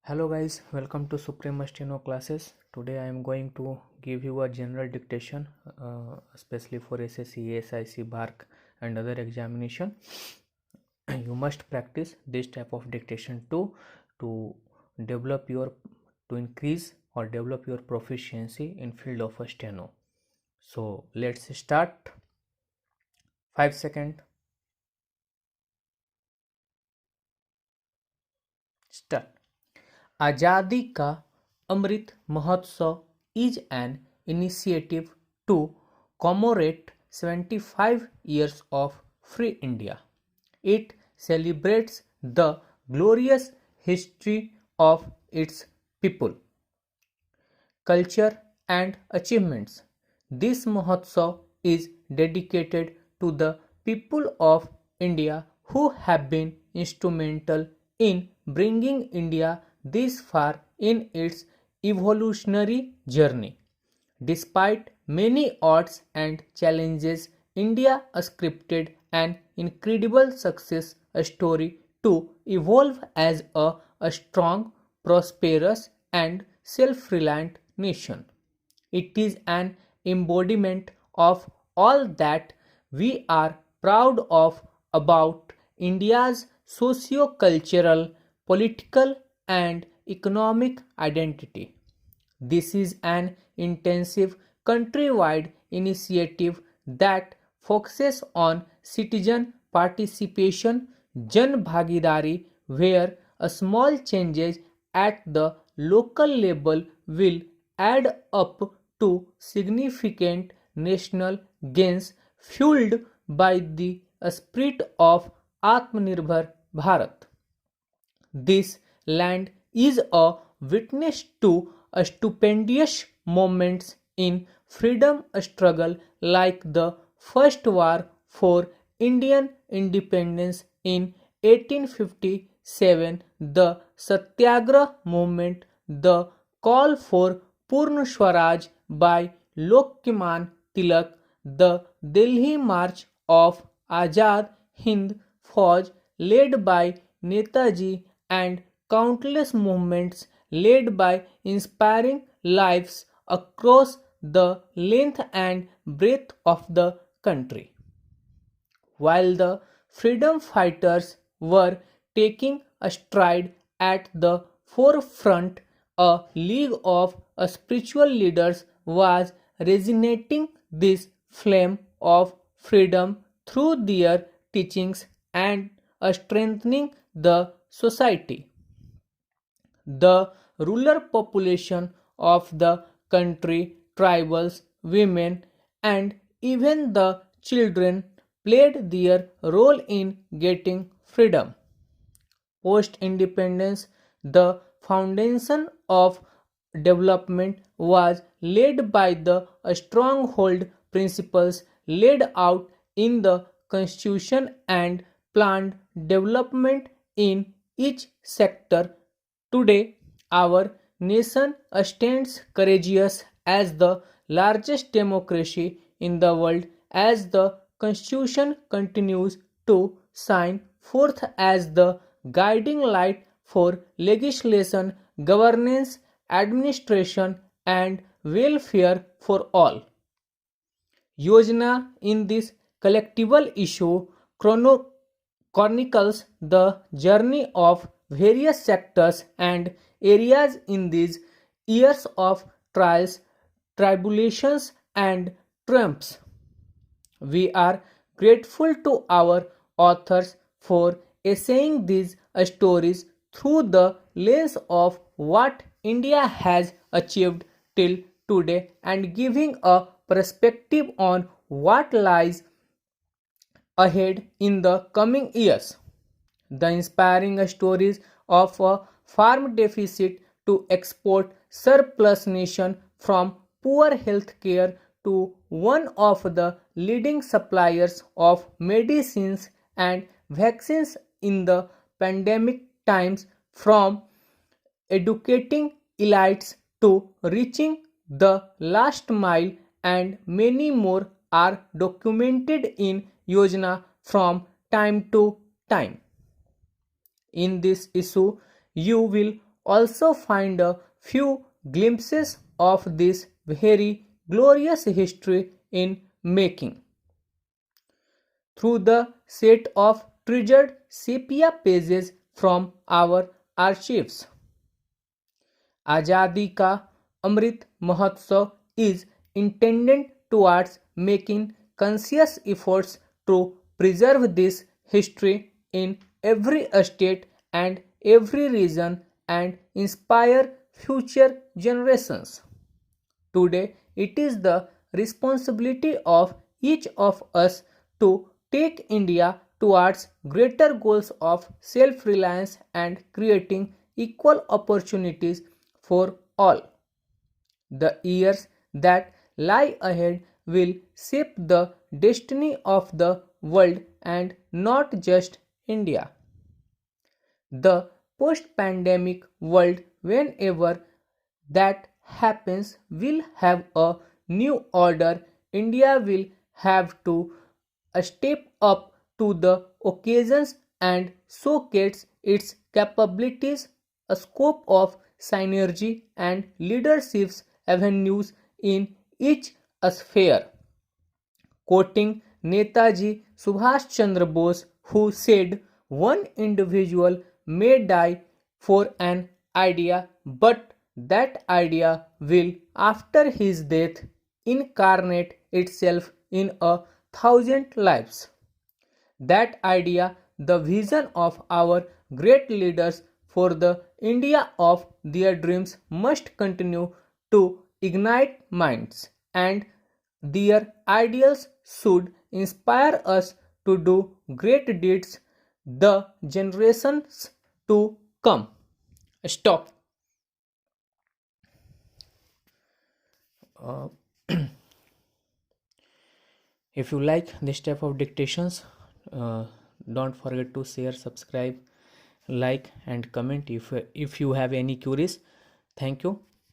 Hello guys, welcome to Supreme Steno classes. Today I am going to give you a general dictation, especially for SSC, SIC, BARC and other examination. You must practice this type of dictation too to develop your to increase or develop your proficiency in field of a steno. So let's start. 5 second. Start. आज़ादी का Amrit Mahotsav is an initiative to commemorate 75 years of free India. It celebrates the glorious history of its people, culture and achievements. This Mahotsav is dedicated to the people of India who have been instrumental in bringing India this far in its evolutionary journey. Despite many odds and challenges, India scripted an incredible success story to evolve as a strong, prosperous, and self reliant nation. It is an embodiment of all that we are proud of about India's socio cultural, political, and economic identity. This is an intensive countrywide initiative that focuses on citizen participation, Jan Bhagidari, where a small changes at the local level will add up to significant national gains fueled by the spirit of Atmanirbhar Bharat. This land is a witness to a stupendous moments in freedom struggle like the First War for Indian independence in 1857, the Satyagrah movement, the call for Purna Swaraj by Lokmanya Tilak, the Delhi March of Azad Hind Fauj led by Netaji, and countless movements led by inspiring lives across the length and breadth of the country. While the freedom fighters were taking a stride at the forefront, a league of spiritual leaders was resonating this flame of freedom through their teachings and strengthening the society. The rural population of the country, tribals, women, and even the children played their role in getting freedom. Post independence, the foundation of development was laid by the stronghold principles laid out in the constitution and planned development in each sector. Today, our nation stands courageous as the largest democracy in the world as the constitution continues to shine forth as the guiding light for legislation, governance, administration, and welfare for all. Yojana in this collectible issue chronicles the journey of various sectors and areas in these years of trials, tribulations, and triumphs. We are grateful to our authors for essaying these stories through the lens of what India has achieved till today and giving a perspective on what lies ahead in the coming years. The inspiring stories of a farm deficit to export surplus nation from poor health care to one of the leading suppliers of medicines and vaccines in the pandemic times, from educating elites to reaching the last mile, and many more are documented in Yojana from time to time. In this issue, you will also find a few glimpses of this very glorious history in making through the set of treasured sepia pages from our archives. Azadi Ka Amrit Mahotsav is intended towards making conscious efforts to preserve this history in every state and every region and inspire future generations. Today, it is the responsibility of each of us to take India towards greater goals of self reliance and creating equal opportunities for all. The years that lie ahead will shape the destiny of the world and not just India. The post pandemic world, whenever that happens, will have a new order. India will have to step up to the occasions and showcase its capabilities, a scope of synergy and leadership's avenues in each sphere. Quoting Netaji Subhash Chandra Bose, who said, "One individual may die for an idea, but that idea will, after his death, incarnate itself in a thousand lives." That idea, the vision of our great leaders for the India of their dreams, must continue to ignite minds, and their ideals should inspire us to do great deeds the generations to come. Stop. Uh, if you like this type of dictations, uh, don't forget to share, subscribe, like, and comment if you have any queries. Thank you.